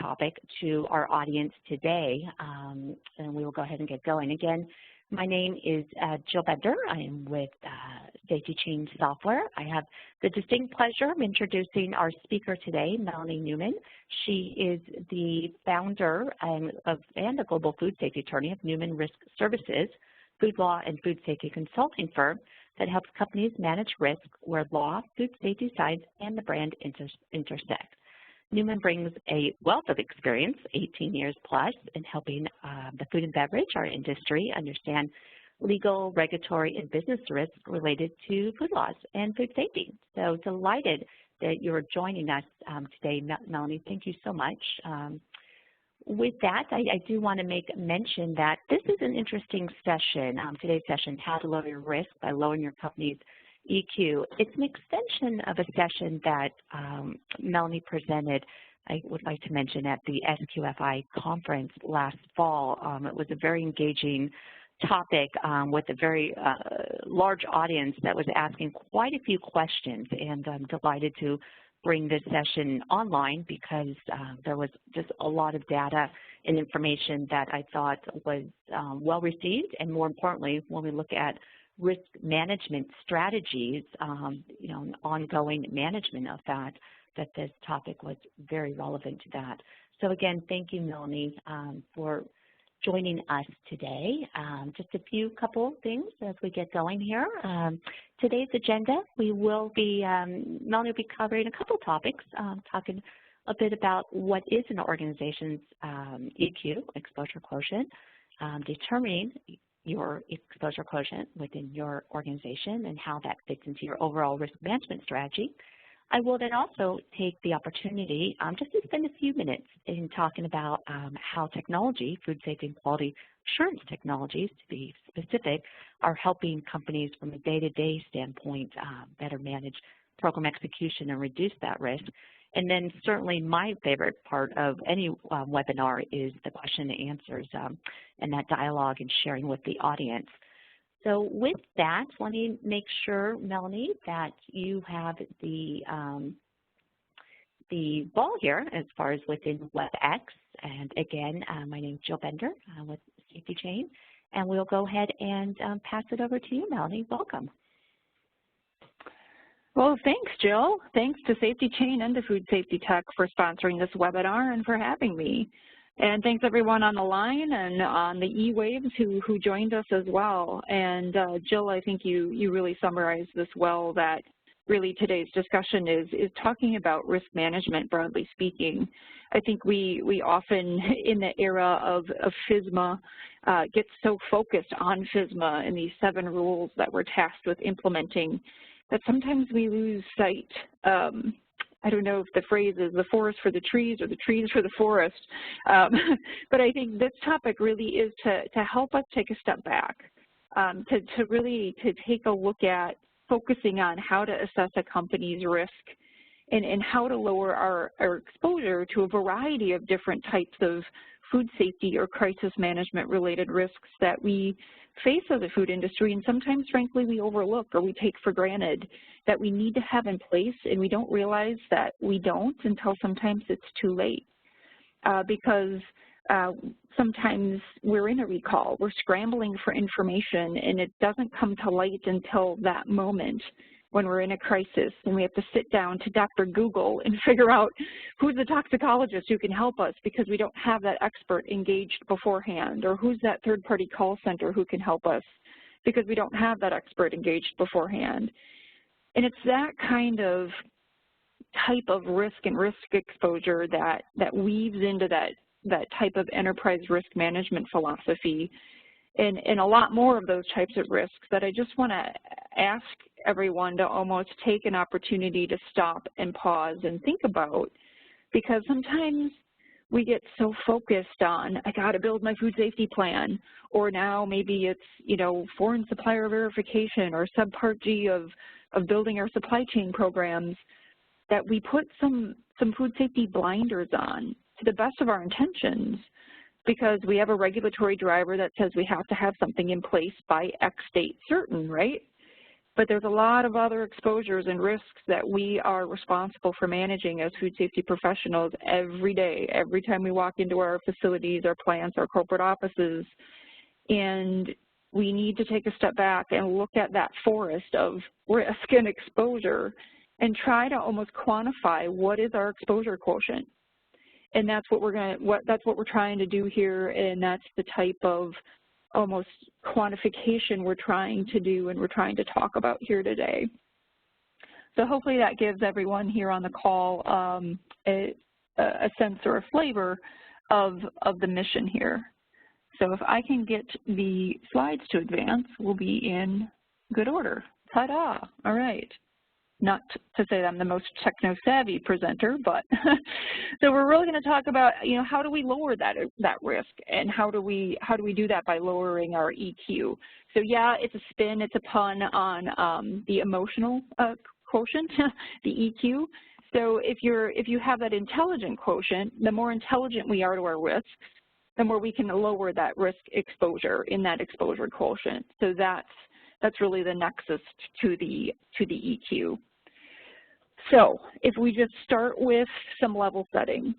topic to our audience today, and we will go ahead and get going. Again, my name is Jill Bender. I am with Safety Chain Software. I have the distinct pleasure of introducing our speaker today, Melanie Neumann. She is the founder and a global food safety attorney of Neumann Risk Services, food law and food safety consulting firm that helps companies manage risk where law, food safety science, and the brand intersect. Neumann brings a wealth of experience, 18 years plus, in helping the food and beverage, our industry, understand legal, regulatory, and business risks related to food laws and food safety. So delighted that you're joining us today, Melanie. Thank you so much. With that, I do want to make mention that this is an interesting session, today's session, How to Lower Your Risk by Lowering Your Company's EQ. It's an extension of a session that Melanie presented, I would like to mention, at the SQFI conference last fall. It was a very engaging topic with a very large audience that was asking quite a few questions, and I'm delighted to bring this session online because there was just a lot of data and information that I thought was well received, and more importantly, when we look at risk management strategies, you know, ongoing management of that this topic was very relevant to that. So again, thank you, Melanie, for joining us today. Just a couple things as we get going here. Today's agenda, we will be, Melanie will be covering a couple topics, talking a bit about what is an organization's EQ, exposure quotient, determining your exposure quotient within your organization and how that fits into your overall risk management strategy. I will then also take the opportunity just to spend a few minutes in talking about how technology, food safety and quality assurance technologies, to be specific, are helping companies from a day-to-day standpoint better manage program execution and reduce that risk. And then certainly my favorite part of any webinar is the question and answers and that dialogue and sharing with the audience. So with that, let me make sure, Melanie, that you have the ball here as far as within WebEx. And again, my name is Jill Bender with Safety Chain, and we'll go ahead and pass it over to you, Melanie. Welcome. Well, thanks, Jill. Thanks to Safety Chain and to Food Safety Tech for sponsoring this webinar and for having me. And thanks everyone on the line and on the e-waves who joined us as well. And Jill, I think you really summarized this well, that really today's discussion is talking about risk management, broadly speaking. I think we often, in the era of FSMA, get so focused on FSMA and these 7 rules that we're tasked with implementing that sometimes we lose sight. I don't know if the phrase is the forest for the trees or the trees for the forest, but I think this topic really is to help us take a step back, to really take a look at focusing on how to assess a company's risk and how to lower our exposure to a variety of different types of food safety or crisis management related risks that we face as a food industry, and sometimes, frankly, we overlook or we take for granted that we need to have in place, and we don't realize that we don't until sometimes it's too late. Because sometimes we're in a recall, we're scrambling for information, and it doesn't come to light until that moment when we're in a crisis and we have to sit down to Dr. Google and figure out who's the toxicologist who can help us because we don't have that expert engaged beforehand, or who's that third-party call center who can help us because we don't have that expert engaged beforehand. And it's that kind of type of risk and risk exposure that weaves into that type of enterprise risk management philosophy, and a lot more of those types of risks that I just want to ask everyone to almost take an opportunity to stop and pause and think about, because sometimes we get so focused on, I got to build my food safety plan, or now maybe it's, you know, foreign supplier verification or subpart G of building our supply chain programs, that we put some food safety blinders on to the best of our intentions because we have a regulatory driver that says we have to have something in place by X date certain, right? but there's a lot of other exposures and risks that we are responsible for managing as food safety professionals every day, every time we walk into our facilities, our plants, our corporate offices. And we need to take a step back and look at that forest of risk and exposure and try to almost quantify what is our exposure quotient. And that's what we're trying to do here, and that's the type of almost quantification we're trying to do and we're trying to talk about here today. So hopefully that gives everyone here on the call a sense or a flavor of the mission here. So if I can get the slides to advance, we'll be in good order. Ta-da! All right. Not to say that I'm the most techno-savvy presenter, but so we're really going to talk about, how do we lower that risk, and how do we do that by lowering our EQ? So yeah, it's a spin, it's a pun on the emotional quotient, the EQ. So if you have that intelligent quotient, the more intelligent we are to our risks, the more we can lower that risk exposure in that exposure quotient. So that's really the nexus to the EQ. So if we just start with some level setting,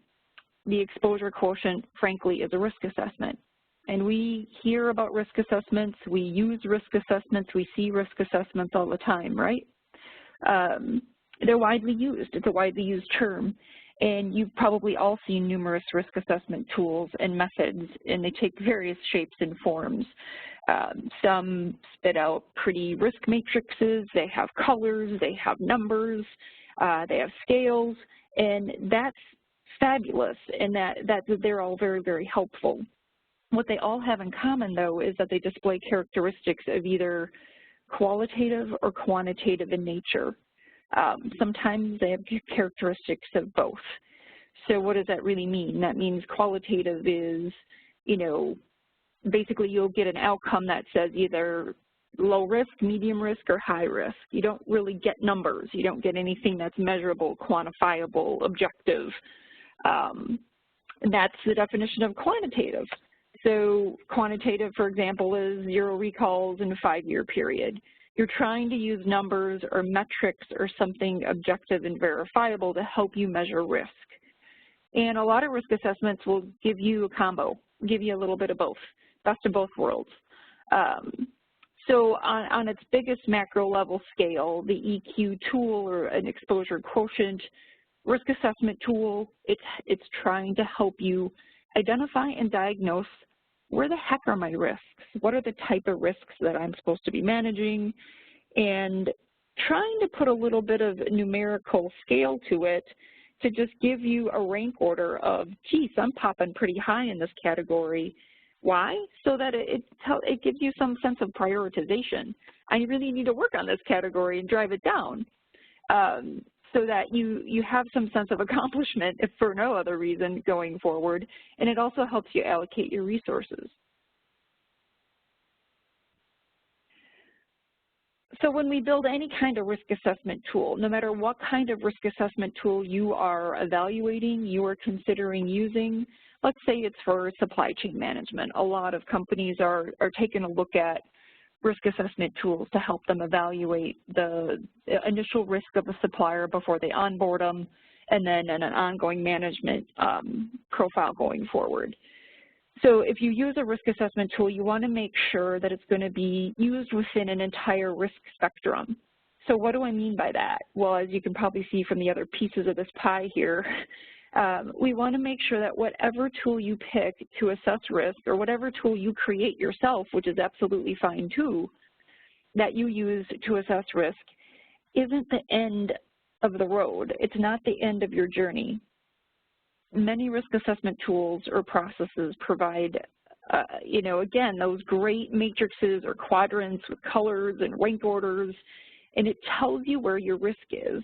the exposure quotient, frankly, is a risk assessment. And we hear about risk assessments, we use risk assessments, we see risk assessments all the time, right? They're widely used. It's a widely used term. And you've probably all seen numerous risk assessment tools and methods, and they take various shapes and forms. Some spit out pretty risk matrices, they have colors, they have numbers, they have scales, and that's fabulous, and that they're all very, very helpful. What they all have in common, though, is that they display characteristics of either qualitative or quantitative in nature. Sometimes they have characteristics of both. So what does that really mean? That means qualitative is, basically you'll get an outcome that says either low risk, medium risk, or high risk. You don't really get numbers. You don't get anything that's measurable, quantifiable, objective. That's the definition of quantitative. So quantitative, for example, is 0 recalls in a 5-year period. You're trying to use numbers or metrics or something objective and verifiable to help you measure risk. And a lot of risk assessments will give you a combo, give you a little bit of both, best of both worlds. So on its biggest macro level scale, the EQ tool, or an exposure quotient risk assessment tool, it's trying to help you identify and diagnose where the heck are my risks? What are the type of risks that I'm supposed to be managing? And trying to put a little bit of numerical scale to it to just give you a rank order of, geez, I'm popping pretty high in this category. Why? So that it gives you some sense of prioritization. I really need to work on this category and drive it down, so that you have some sense of accomplishment, if for no other reason, going forward. And it also helps you allocate your resources. So when we build any kind of risk assessment tool, no matter what kind of risk assessment tool you are evaluating, you are considering using, let's say it's for supply chain management. A lot of companies are taking a look at risk assessment tools to help them evaluate the initial risk of a supplier before they onboard them, and then an ongoing management profile going forward. So if you use a risk assessment tool, you want to make sure that it's going to be used within an entire risk spectrum. So what do I mean by that? Well, as you can probably see from the other pieces of this pie here, we want to make sure that whatever tool you pick to assess risk, or whatever tool you create yourself, which is absolutely fine too, that you use to assess risk, isn't the end of the road. It's not the end of your journey. Many risk assessment tools or processes provide, again, those great matrices or quadrants with colors and rank orders, and it tells you where your risk is.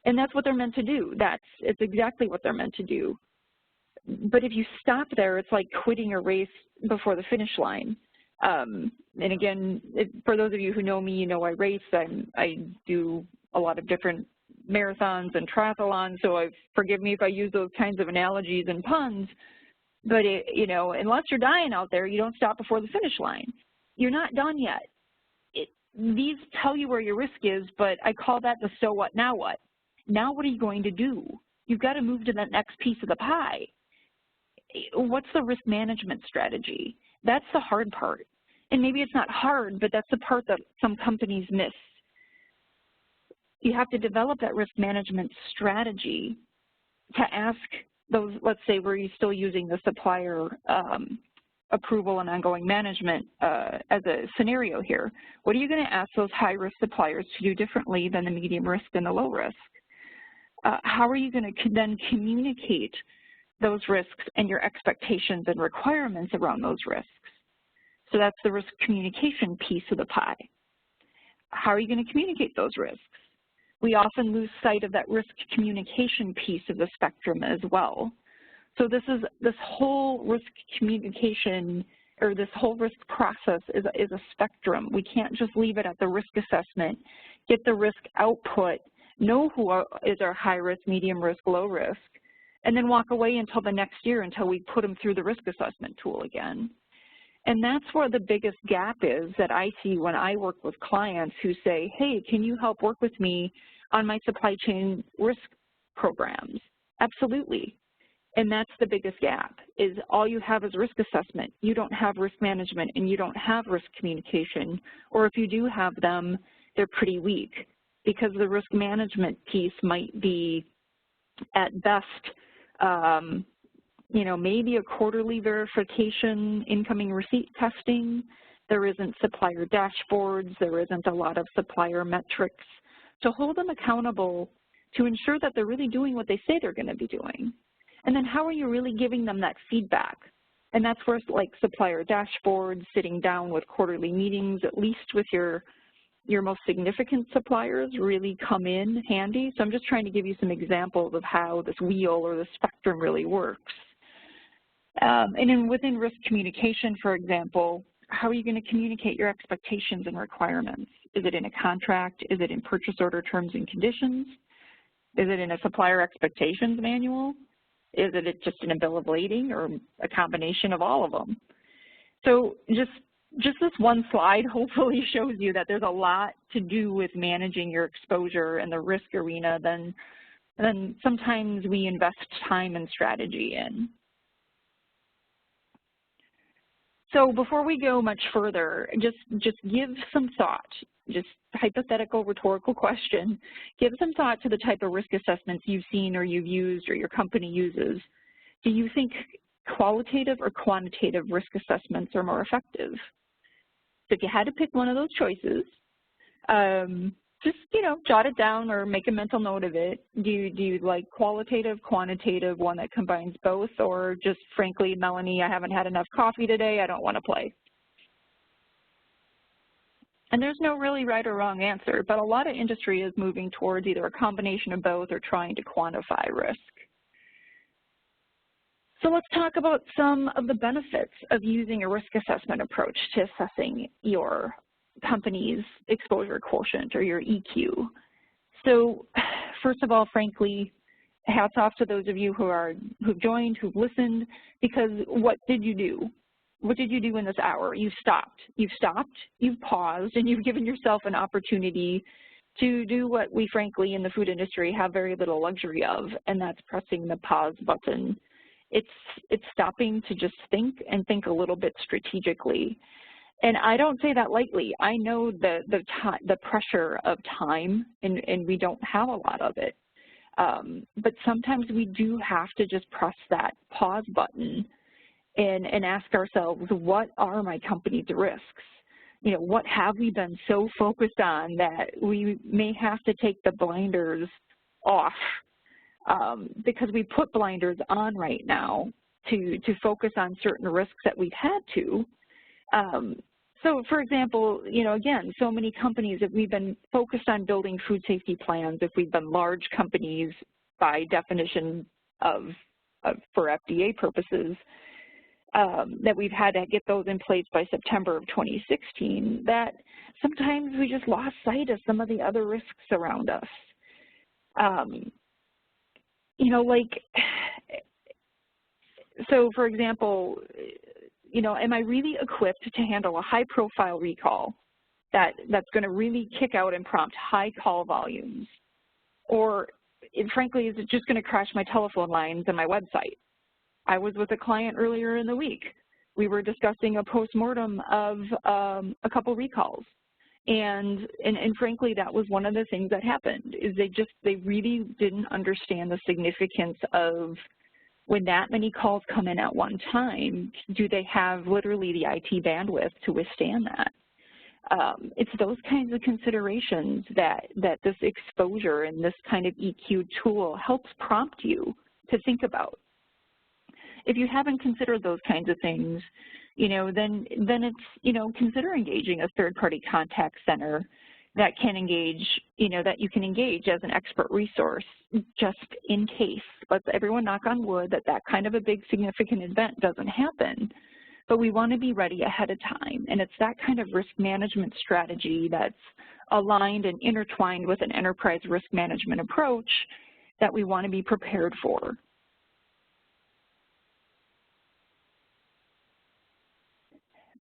And that's what they're meant to do. It's exactly what they're meant to do. But if you stop there, it's like quitting a race before the finish line. And again, for those of you who know me, you know I race. I do a lot of different marathons and triathlons, so forgive me if I use those kinds of analogies and puns, but unless you're dying out there, you don't stop before the finish line. You're not done yet. these tell you where your risk is, but I call that the so what, now what? Now what are you going to do? You've got to move to that next piece of the pie. What's the risk management strategy? That's the hard part. And maybe it's not hard, but that's the part that some companies miss. You have to develop that risk management strategy to ask those, let's say where you're still using the supplier approval and ongoing management as a scenario here. What are you going to ask those high-risk suppliers to do differently than the medium risk and the low risk? How are you going to then communicate those risks and your expectations and requirements around those risks? So that's the risk communication piece of the pie. How are you going to communicate those risks? We often lose sight of that risk communication piece of the spectrum as well. So this whole risk communication, or this whole risk process is a spectrum. We can't just leave it at the risk assessment, get the risk output, know who is our high risk, medium risk, low risk, and then walk away until the next year until we put them through the risk assessment tool again. And that's where the biggest gap is that I see when I work with clients who say, hey, can you help work with me on my supply chain risk programs? Absolutely. And that's the biggest gap, is all you have is risk assessment. You don't have risk management and you don't have risk communication, or if you do have them, they're pretty weak because the risk management piece might be at best, you know, maybe a quarterly verification, incoming receipt testing. There isn't supplier dashboards. There isn't a lot of supplier metrics to hold them accountable to ensure that they're really doing what they say they're going to be doing. And then how are you really giving them that feedback? And that's where, like, supplier dashboards, sitting down with quarterly meetings, at least with your most significant suppliers, really come in handy. So I'm just trying to give you some examples of how this wheel or the spectrum really works. And then within risk communication, for example, how are you going to communicate your expectations and requirements? Is it in a contract? Is it in purchase order terms and conditions? Is it in a supplier expectations manual? Is it just in a bill of lading, or a combination of all of them? So just this one slide hopefully shows you that there's a lot to do with managing your exposure in the risk arena than sometimes we invest time and strategy in. So before we go much further, just give some thought, just hypothetical rhetorical question, give some thought to the type of risk assessments you've seen or you've used or your company uses. Do you think qualitative or quantitative risk assessments are more effective? So if you had to pick one of those choices, just, you know, jot it down or make a mental note of it. Do you like qualitative, quantitative, one that combines both, or just frankly, Melanie, I haven't had enough coffee today, I don't want to play? And there's no really right or wrong answer, but a lot of industry is moving towards either a combination of both or trying to quantify risk. So let's talk about some of the benefits of using a risk assessment approach to assessing your company's exposure quotient or your EQ. So first of all, frankly, hats off to those of you who've joined, who've listened, because what did you do? What did you do in this hour? You stopped. You've paused, and you've given yourself an opportunity to do what we frankly in the food industry have very little luxury of, and that's pressing the pause button. It's stopping to just think and think a little bit strategically. And I don't say that lightly. I know the pressure of time, and we don't have a lot of it. But sometimes we do have to just press that pause button and ask ourselves, what are my company's risks? You know, what have we been so focused on that we may have to take the blinders off, because we put blinders on right now to focus on certain risks that we've had to. So for example, you know, again, so many companies, if we've been focused on building food safety plans, if we've been large companies by definition for FDA purposes, that we've had to get those in place by September of 2016, that sometimes we just lost sight of some of the other risks around us. You know, like, so for example, you know, am I really equipped to handle a high-profile recall that's going to really kick out and prompt high call volumes? Or, frankly, is it just going to crash my telephone lines and my website? I was with a client earlier in the week. We were discussing a postmortem of a couple recalls. And frankly, that was one of the things that happened, is they really didn't understand the significance of when that many calls come in at one time, do they have literally the IT bandwidth to withstand that? It's those kinds of considerations that this exposure and this kind of EQ tool helps prompt you to think about. If you haven't considered those kinds of things, then it's, consider engaging a third-party contact center that can engage, that you can engage as an expert resource just in case. Let's everyone knock on wood that kind of a big significant event doesn't happen. But we want to be ready ahead of time. And it's that kind of risk management strategy that's aligned and intertwined with an enterprise risk management approach that we want to be prepared for.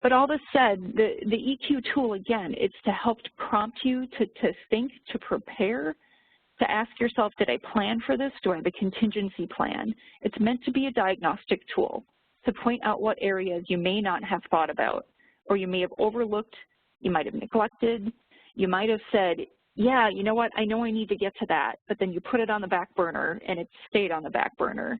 But all this said, the EQ tool, again, it's to help prompt you to think, to prepare, to ask yourself, did I plan for this? Do I have a contingency plan? It's meant to be a diagnostic tool to point out what areas you may not have thought about, or you may have overlooked, you might have neglected, you might have said, yeah, you know what, I know I need to get to that, but then you put it on the back burner and it stayed on the back burner.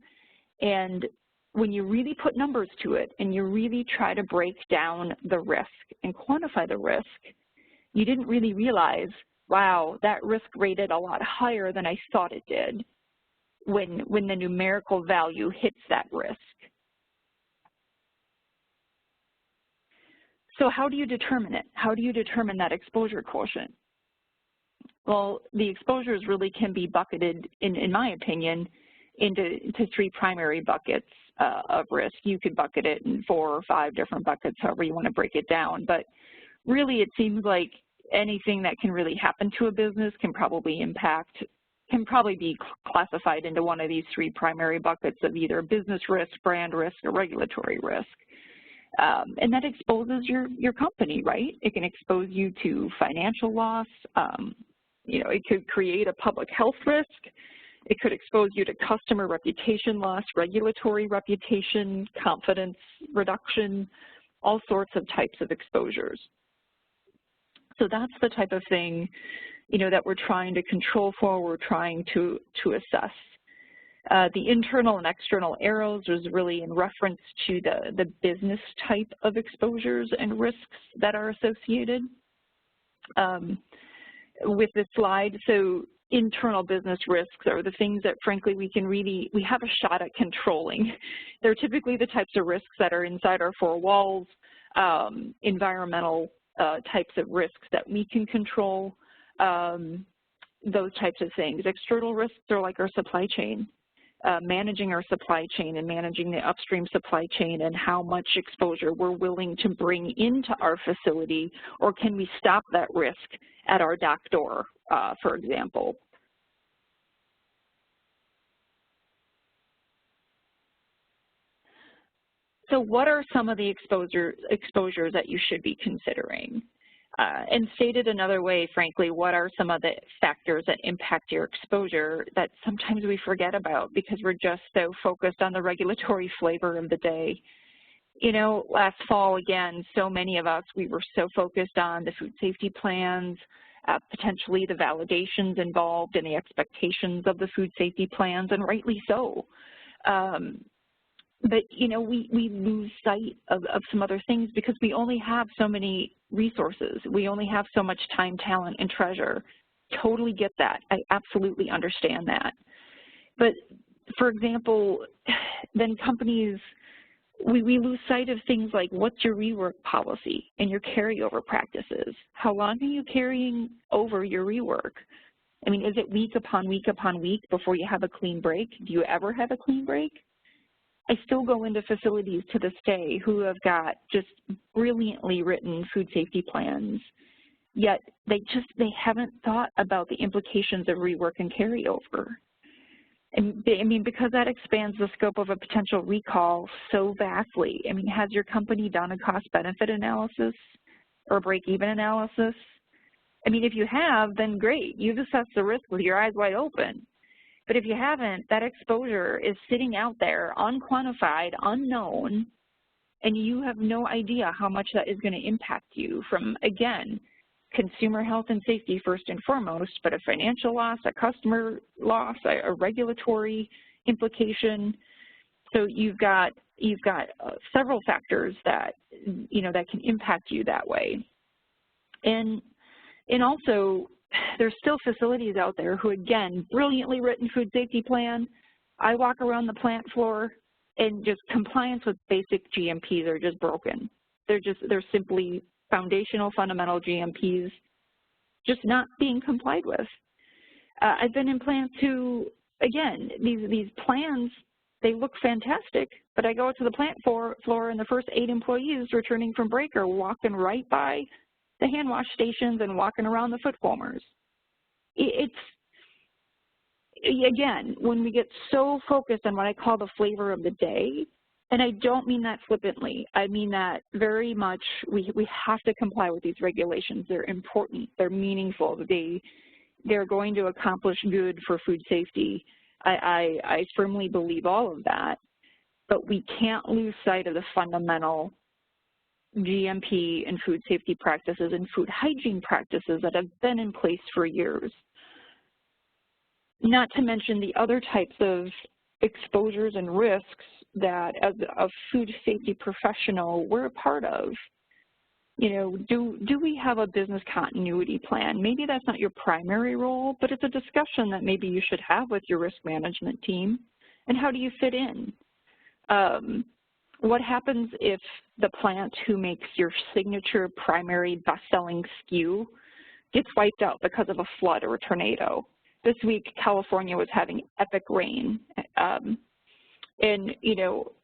And when you really put numbers to it and you really try to break down the risk and quantify the risk, you didn't really realize, wow, that risk rated a lot higher than I thought it did when the numerical value hits that risk. So how do you determine it? How do you determine that exposure quotient? Well, the exposures really can be bucketed, in my opinion, into three primary buckets of risk. You could bucket it in 4 or 5 different buckets, however you want to break it down. But really, it seems like anything that can really happen to a business can probably be classified into one of these 3 primary buckets of either business risk, brand risk, or regulatory risk. And that exposes your company, right? It can expose you to financial loss. It could create a public health risk. It could expose you to customer reputation loss, regulatory reputation, confidence reduction, all sorts of types of exposures. So that's the type of thing, that we're trying to control for, we're trying to assess. The internal and external arrows was really in reference to the business type of exposures and risks that are associated with this slide. So internal business risks are the things that, frankly, we have a shot at controlling. They're typically the types of risks that are inside our 4 walls, environmental types of risks that we can control, those types of things. External risks are like our supply chain. Managing our supply chain and managing the upstream supply chain and how much exposure we're willing to bring into our facility, or can we stop that risk at our dock door, for example. So what are some of the exposures that you should be considering? And stated another way, frankly, what are some of the factors that impact your exposure that sometimes we forget about because we're just so focused on the regulatory flavor of the day? Last fall, again, so many of us, we were so focused on the food safety plans, potentially the validations involved and the expectations of the food safety plans, and rightly so. But, we lose sight of some other things because we only have so many resources. We only have so much time, talent, and treasure. Totally get that. I absolutely understand that. But, for example, then companies, we lose sight of things like, what's your rework policy and your carryover practices? How long are you carrying over your rework? I mean, is it week upon week upon week before you have a clean break? Do you ever have a clean break? I still go into facilities to this day who have got just brilliantly written food safety plans, yet they haven't thought about the implications of rework and carryover. And I mean, because that expands the scope of a potential recall so vastly. I mean, has your company done a cost-benefit analysis or break-even analysis? I mean, if you have, then great. You've assessed the risk with your eyes wide open. But if you haven't, that exposure is sitting out there, unquantified, unknown, and you have no idea how much that is going to impact you from, again, consumer health and safety first and foremost, but a financial loss, a customer loss, a regulatory implication. So you've got several factors that, that can impact you that way. And also, there's still facilities out there who, again, brilliantly written food safety plan. I walk around the plant floor and just compliance with basic GMPs are just broken. They're simply foundational, fundamental GMPs just not being complied with. I've been in plants who, again, these plans, they look fantastic, but I go out to the plant floor and the first 8 employees returning from break are walking right by the hand wash stations and walking around the foot foamers. It's, again, when we get so focused on what I call the flavor of the day, and I don't mean that flippantly, I mean that very much we have to comply with these regulations. They're important, they're meaningful, they're going to accomplish good for food safety. I firmly believe all of that, but we can't lose sight of the fundamental GMP and food safety practices and food hygiene practices that have been in place for years. Not to mention the other types of exposures and risks that as a food safety professional we're a part of. Do we have a business continuity plan? Maybe that's not your primary role, but it's a discussion that maybe you should have with your risk management team. And how do you fit in? What happens if the plant who makes your signature primary best-selling SKU gets wiped out because of a flood or a tornado? This week, California was having epic rain. And,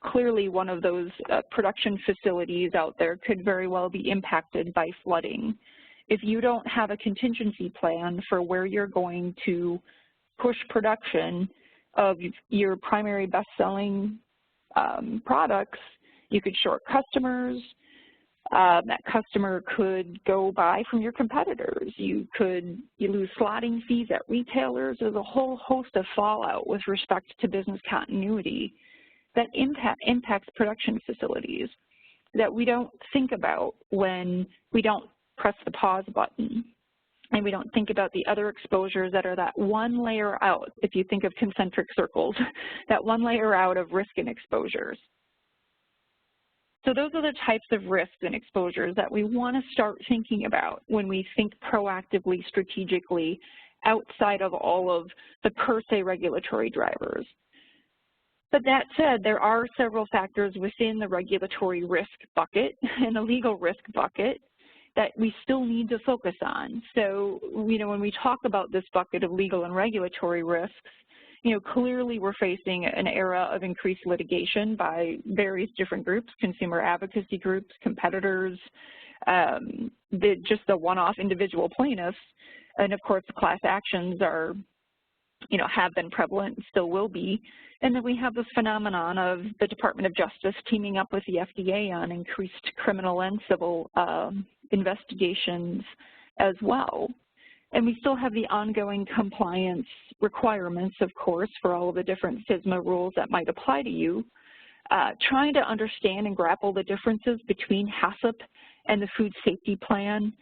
clearly one of those production facilities out there could very well be impacted by flooding. If you don't have a contingency plan for where you're going to push production of your primary best-selling products, you could short customers. That customer could go buy from your competitors. You lose slotting fees at retailers. There's a whole host of fallout with respect to business continuity that impacts production facilities that we don't think about when we don't press the pause button. And we don't think about the other exposures that are that one layer out, if you think of concentric circles, that one layer out of risk and exposures. So those are the types of risks and exposures that we want to start thinking about when we think proactively, strategically, outside of all of the per se regulatory drivers. But that said, there are several factors within the regulatory risk bucket and the legal risk bucket that we still need to focus on. So, when we talk about this bucket of legal and regulatory risks, clearly we're facing an era of increased litigation by various different groups, consumer advocacy groups, competitors, just the one-off individual plaintiffs, and of course class actions are, have been prevalent and still will be. And then we have this phenomenon of the Department of Justice teaming up with the FDA on increased criminal and civil investigations as well. And we still have the ongoing compliance requirements, of course, for all of the different FSMA rules that might apply to you. Trying to understand and grapple the differences between HACCP and the food safety plan,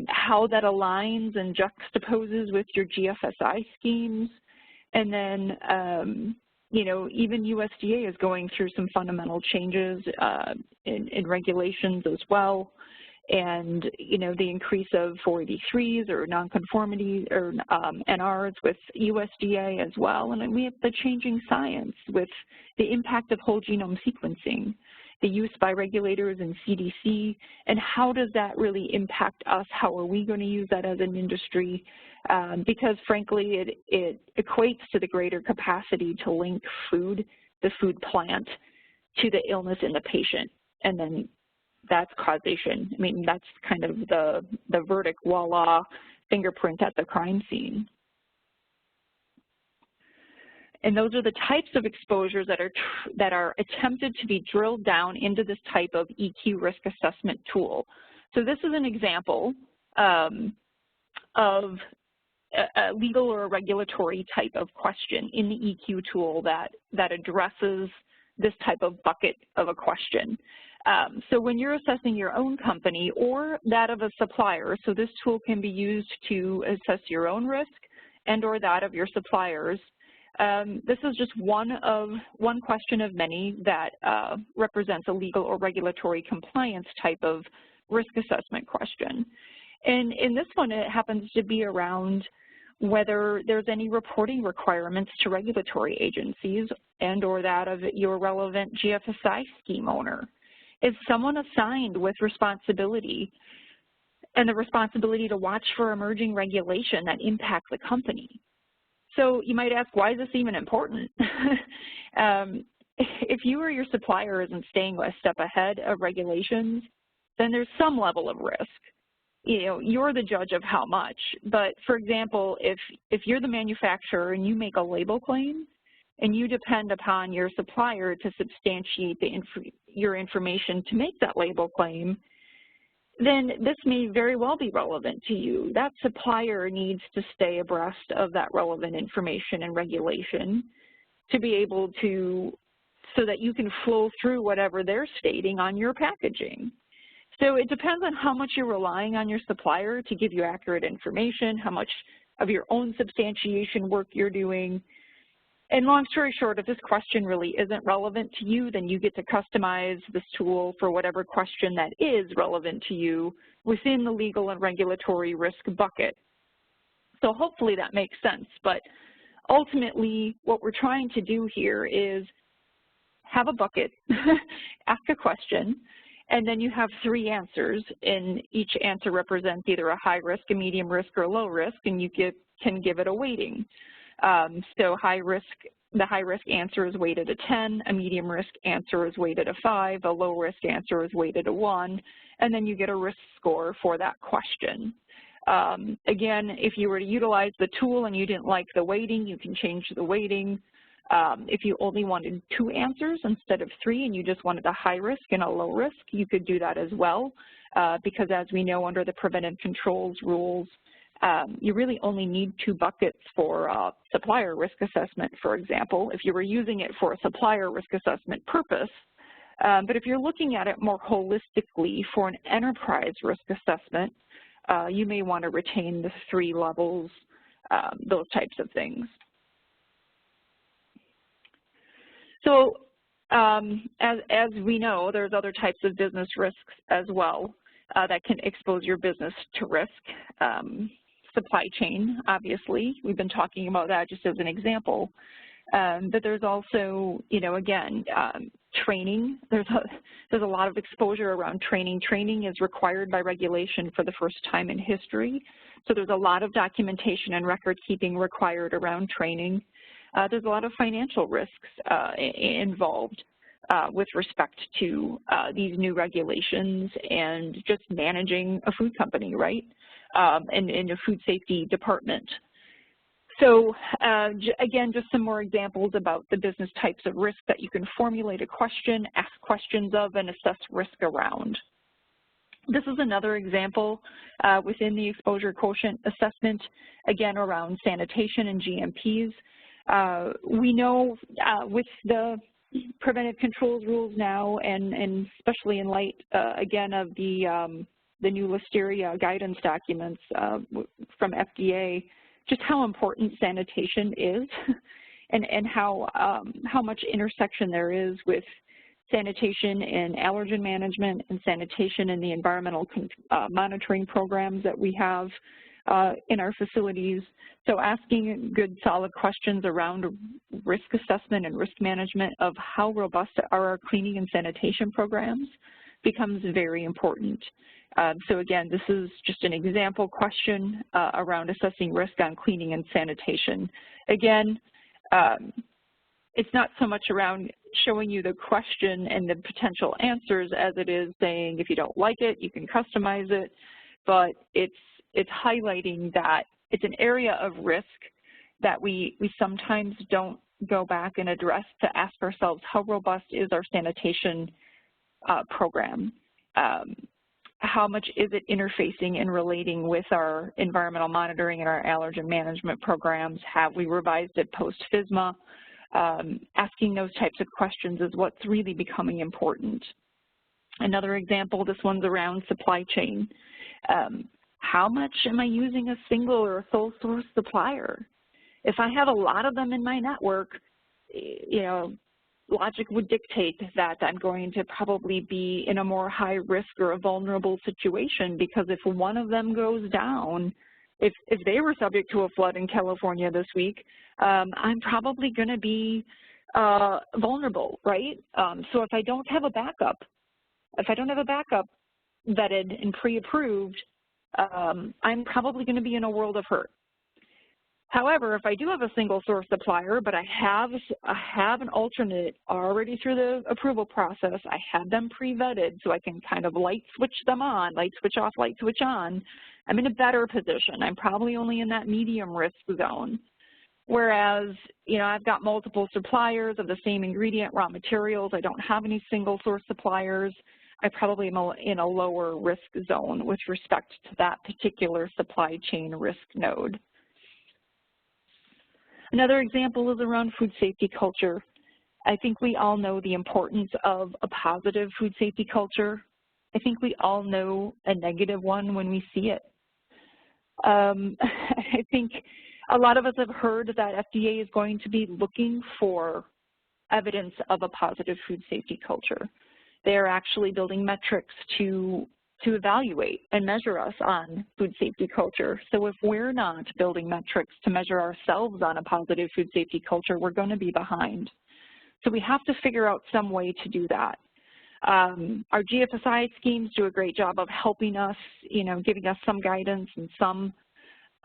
how that aligns and juxtaposes with your GFSI schemes. And then, even USDA is going through some fundamental changes in regulations as well. And, the increase of 483s or nonconformity or NRs with USDA as well. And then we have the changing science with the impact of whole genome sequencing, the use by regulators and CDC, and how does that really impact us? How are we going to use that as an industry? Because frankly, it equates to the greater capacity to link the food plant, to the illness in the patient. And then that's causation. I mean, that's kind of the verdict, voila, fingerprint at the crime scene. And those are the types of exposures that are attempted to be drilled down into this type of EQ risk assessment tool. So this is an example of a legal or a regulatory type of question in the EQ tool that addresses this type of bucket of a question. So when you're assessing your own company or that of a supplier, so this tool can be used to assess your own risk and or that of your suppliers. This is just one question of many that represents a legal or regulatory compliance type of risk assessment question. And in this one, it happens to be around whether there's any reporting requirements to regulatory agencies and or that of your relevant GFSI scheme owner. Is someone assigned with responsibility and the responsibility to watch for emerging regulation that impacts the company? So you might ask, why is this even important? If you or your supplier isn't staying a step ahead of regulations, then there's some level of risk. You know, you're the judge of how much. But for example, if you're the manufacturer and you make a label claim and you depend upon your supplier to substantiate your information to make that label claim, then this may very well be relevant to you. That supplier needs to stay abreast of that relevant information and regulation to be able to, so that you can flow through whatever they're stating on your packaging. So it depends on how much you're relying on your supplier to give you accurate information, how much of your own substantiation work you're doing. And long story short, if this question really isn't relevant to you, then you get to customize this tool for whatever question that is relevant to you within the legal and regulatory risk bucket. So hopefully that makes sense. But ultimately, what we're trying to do here is have a bucket, ask a question, and then you have 3 answers, and each answer represents either a high risk, a medium risk, or a low risk, and you can give it a weighting. So the high risk answer is weighted a 10, a medium risk answer is weighted a 5, a low risk answer is weighted a 1, and then you get a risk score for that question. Again, if you were to utilize the tool and you didn't like the weighting, you can change the weighting. If you only wanted 2 answers instead of 3 and you just wanted a high risk and a low risk, you could do that as well, because as we know under the preventive controls rules, you really only need 2 buckets for supplier risk assessment, for example, if you were using it for a supplier risk assessment purpose. But if you're looking at it more holistically for an enterprise risk assessment, you may want to retain the 3 levels, those types of things. So as we know, there's other types of business risks as well that can expose your business to risk. Supply chain, obviously, we've been talking about that just as an example. But there's also, you know, again, training. There's a lot of exposure around training. Training is required by regulation for the first time in history. So there's a lot of documentation and record keeping required around training. There's a lot of financial risks involved with respect to these new regulations and just managing a food company, right, and in a food safety department. So again, just some more examples about the business types of risk that you can formulate a question, ask questions of, and assess risk around. This is another example within the exposure quotient assessment, again, around sanitation and GMPs. We know with the preventive controls rules now, and especially in light, again, of the new Listeria guidance documents from FDA, just how important sanitation is and how much intersection there is with sanitation and allergen management and sanitation and the environmental monitoring programs that we have in our facilities. So asking good solid questions around risk assessment and risk management of how robust are our cleaning and sanitation programs becomes very important. So again, this is just an example question around assessing risk on cleaning and sanitation. Again, it's not so much around showing you the question and the potential answers as it is saying if you don't like it, you can customize it, but it's highlighting that it's an area of risk that we sometimes don't go back and address to ask ourselves how robust is our sanitation program. how much is it interfacing and relating with our environmental monitoring and our allergen management programs? Have we revised it post-FSMA? Asking those types of questions is what's really becoming important. Another example, this one's around supply chain. How much am I using a single or a sole source supplier? If I have a lot of them in my network, you know, logic would dictate that I'm going to probably be in a more high risk or a vulnerable situation, because if one of them goes down, if they were subject to a flood in California this week, I'm probably going to be vulnerable, right? So if I don't have a backup, vetted and pre-approved, I'm probably going to be in a world of hurt. However, if I do have a single source supplier, but I have an alternate already through the approval process, I have them pre-vetted so I can kind of light switch them on, light switch off, light switch on, I'm in a better position. I'm probably only in that medium risk zone. Whereas, you know, I've got multiple suppliers of the same ingredient, raw materials, I don't have any single source suppliers, I probably am in a lower risk zone with respect to that particular supply chain risk node. Another example is around food safety culture. I think we all know the importance of a positive food safety culture. I think we all know a negative one when we see it. I think a lot of us have heard that FDA is going to be looking for evidence of a positive food safety culture. They are actually building metrics to evaluate and measure us on food safety culture. So if we're not building metrics to measure ourselves on a positive food safety culture, we're going to be behind. So we have to figure out some way to do that. Our GFSI schemes do a great job of helping us, you know, giving us some guidance and some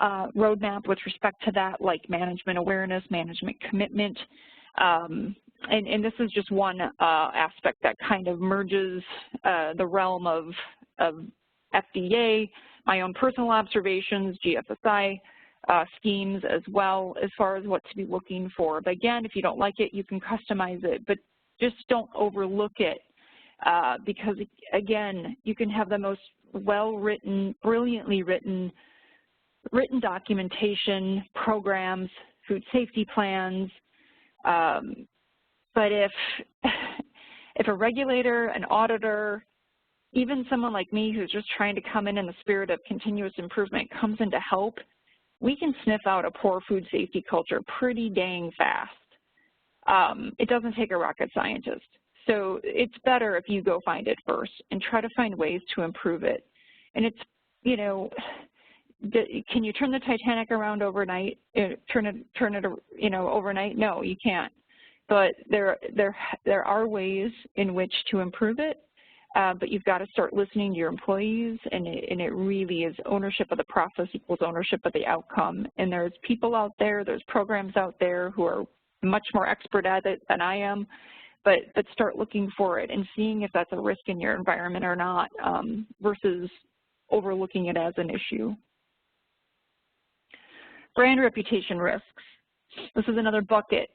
roadmap with respect to that, like management awareness, management commitment. And this is just one aspect that kind of merges the realm of FDA, my own personal observations, GFSI schemes as well, as far as what to be looking for. But again, if you don't like it, you can customize it, but just don't overlook it because, again, you can have the most well-written, brilliantly written documentation, programs, food safety plans, but if a regulator, an auditor, even someone like me who's just trying to come in the spirit of continuous improvement comes in to help, we can sniff out a poor food safety culture pretty dang fast. It doesn't take a rocket scientist. So it's better if you go find it first and try to find ways to improve it. And it's, you know, can you turn the Titanic around overnight? Turn it, you know, overnight? No, you can't. But there are ways in which to improve it. But you've got to start listening to your employees, and it really is ownership of the process equals ownership of the outcome. And there's people out there, there's programs out there who are much more expert at it than I am, but start looking for it and seeing if that's a risk in your environment or not, versus overlooking it as an issue. Brand reputation risks. This is another bucket.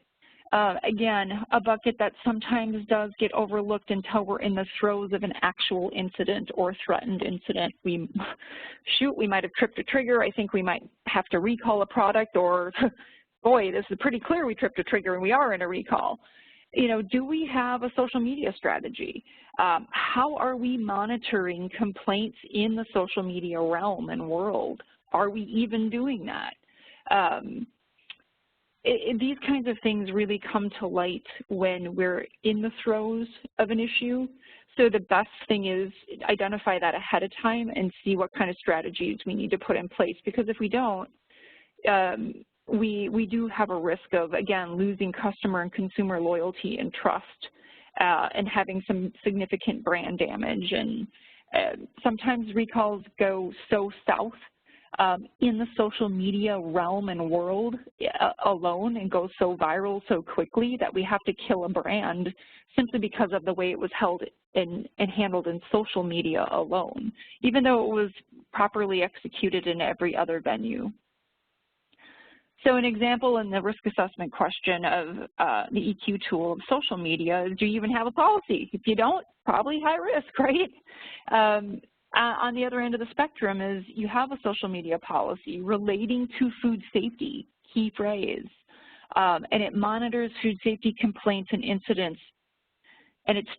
Again, a bucket that sometimes does get overlooked until we're in the throes of an actual incident or threatened incident. We might have tripped a trigger. I think we might have to recall a product, or boy, this is pretty clear we tripped a trigger and we are in a recall. You know, do we have a social media strategy? How are we monitoring complaints in the social media realm and world? Are we even doing that? These kinds of things really come to light when we're in the throes of an issue. So the best thing is identify that ahead of time and see what kind of strategies we need to put in place. Because if we don't, we do have a risk of, again, losing customer and consumer loyalty and trust, and having some significant brand damage. And sometimes recalls go so south in the social media realm and world alone and go so viral so quickly that we have to kill a brand simply because of the way it was held and handled in social media alone, even though it was properly executed in every other venue. So an example in the risk assessment question of the EQ tool of social media is, do you even have a policy? If you don't, probably high risk, right? On the other end of the spectrum is you have a social media policy relating to food safety, key phrase, and it monitors food safety complaints and incidents, and it's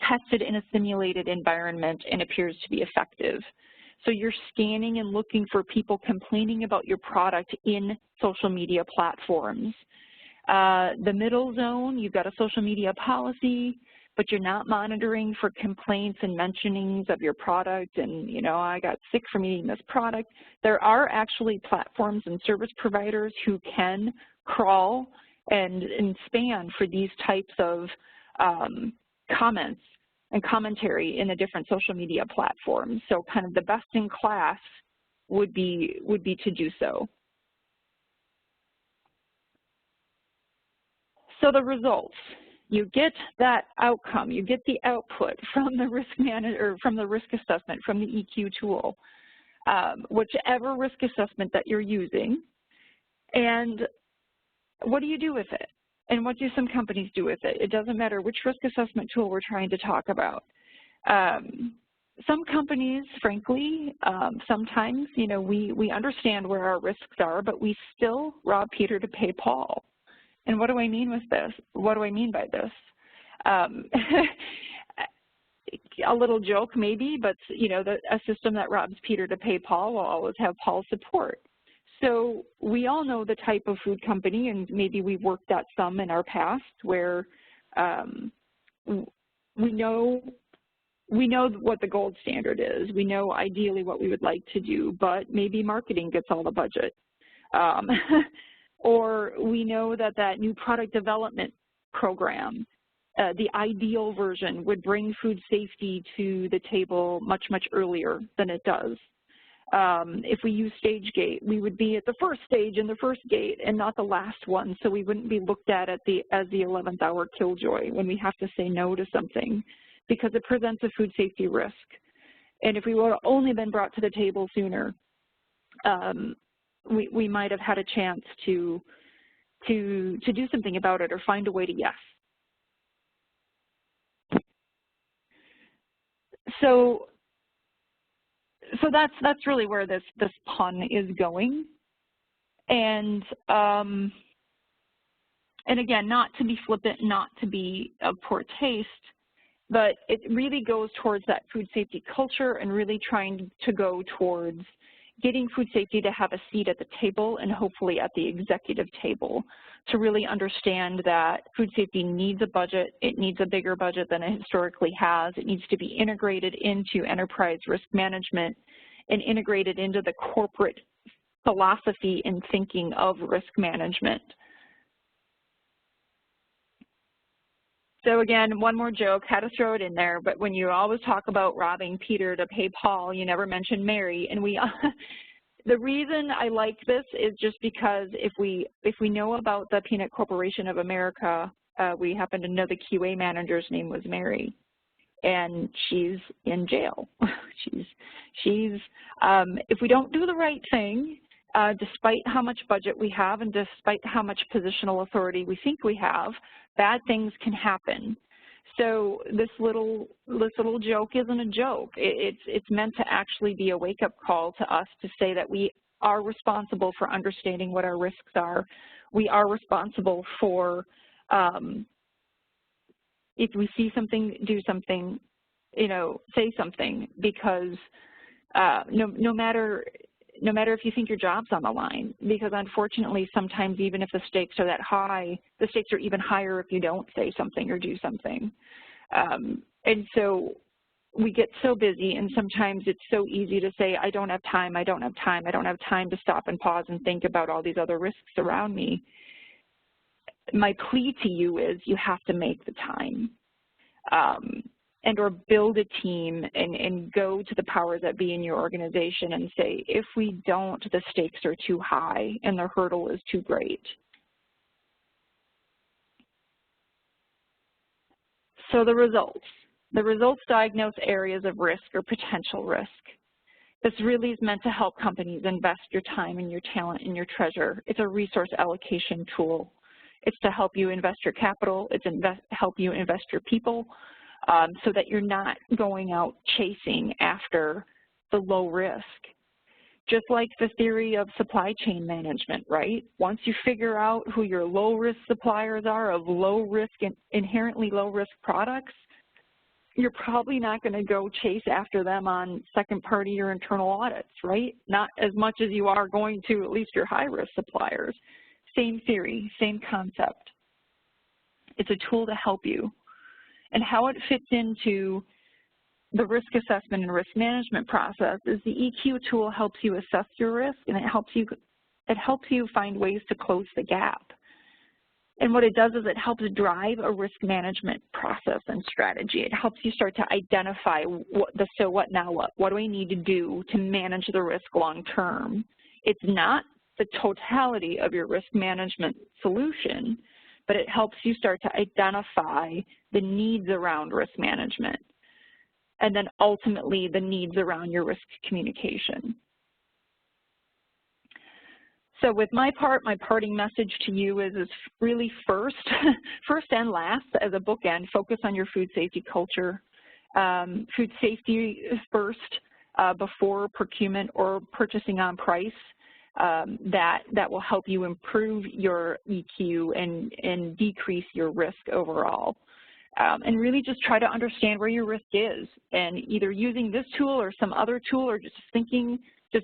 tested in a simulated environment and appears to be effective. So you're scanning and looking for people complaining about your product in social media platforms. The middle zone, you've got a social media policy, but you're not monitoring for complaints and mentionings of your product and, you know, I got sick from eating this product. There are actually platforms and service providers who can crawl and span for these types of comments and commentary in the different social media platforms. So kind of the best in class would be to do so. So the results, you get that outcome, you get the output from the risk manager, from the risk assessment, from the EQ tool, whichever risk assessment that you're using, and what do you do with it? And what do some companies do with it? It doesn't matter which risk assessment tool we're trying to talk about. Some companies, frankly, sometimes, you know, we understand where our risks are, but we still rob Peter to pay Paul. And what do I mean with this? What do I mean by this? A little joke maybe, but, you know, a system that robs Peter to pay Paul will always have Paul's support. So we all know the type of food company, and maybe we've worked at some in our past where we know what the gold standard is. We know ideally what we would like to do, but maybe marketing gets all the budget. Or we know that that new product development program, the ideal version would bring food safety to the table much, much earlier than it does. If we use stage gate, we would be at the first stage in the first gate and not the last one, so we wouldn't be looked at as the 11th hour killjoy when we have to say no to something because it presents a food safety risk. And if we would have only been brought to the table sooner, we might have had a chance to do something about it or find a way to yes. So that's really where this pun is going, and again, not to be flippant, not to be of poor taste, but it really goes towards that food safety culture and really trying to go towards getting food safety to have a seat at the table and hopefully at the executive table to really understand that food safety needs a budget. It needs a bigger budget than it historically has. It needs to be integrated into enterprise risk management and integrated into the corporate philosophy and thinking of risk management. So again, one more joke, had to throw it in there, but when you always talk about robbing Peter to pay Paul, you never mention Mary. And the reason I like this is just because if we know about the Peanut Corporation of America, we happen to know the QA manager's name was Mary, and she's in jail. If we don't do the right thing, despite how much budget we have and despite how much positional authority we think we have, bad things can happen. So this little joke isn't a joke. It's meant to actually be a wake-up call to us to say that we are responsible for understanding what our risks are. We are responsible for, if we see something, do something, you know, say something, because no matter if you think your job's on the line, because unfortunately sometimes even if the stakes are that high, the stakes are even higher if you don't say something or do something. And so we get so busy, and sometimes it's so easy to say, I don't have time, I don't have time, I don't have time to stop and pause and think about all these other risks around me. My plea to you is you have to make the time. And or build a team and go to the powers that be in your organization and say, if we don't, the stakes are too high and the hurdle is too great. So the results diagnose areas of risk or potential risk. This really is meant to help companies invest your time and your talent and your treasure. It's a resource allocation tool. It's to help you invest your capital. It's help you invest your people. So that you're not going out chasing after the low risk. Just like the theory of supply chain management, right? Once you figure out who your low-risk suppliers are of low-risk and inherently low-risk products, you're probably not going to go chase after them on second-party or internal audits, right? Not as much as you are going to at least your high-risk suppliers. Same theory, same concept. It's a tool to help you. And how it fits into the risk assessment and risk management process is the EQ tool helps you assess your risk, and it helps you find ways to close the gap. And what it does is it helps drive a risk management process and strategy. It helps you start to identify what the so what, now what. What do I need to do to manage the risk long term? It's not the totality of your risk management solution, but it helps you start to identify the needs around risk management, and then ultimately the needs around your risk communication. So with my parting message to you is really first and last as a bookend, focus on your food safety culture. Food safety first before procurement or purchasing on price. That will help you improve your EQ and decrease your risk overall. And really just try to understand where your risk is, and either using this tool or some other tool, or just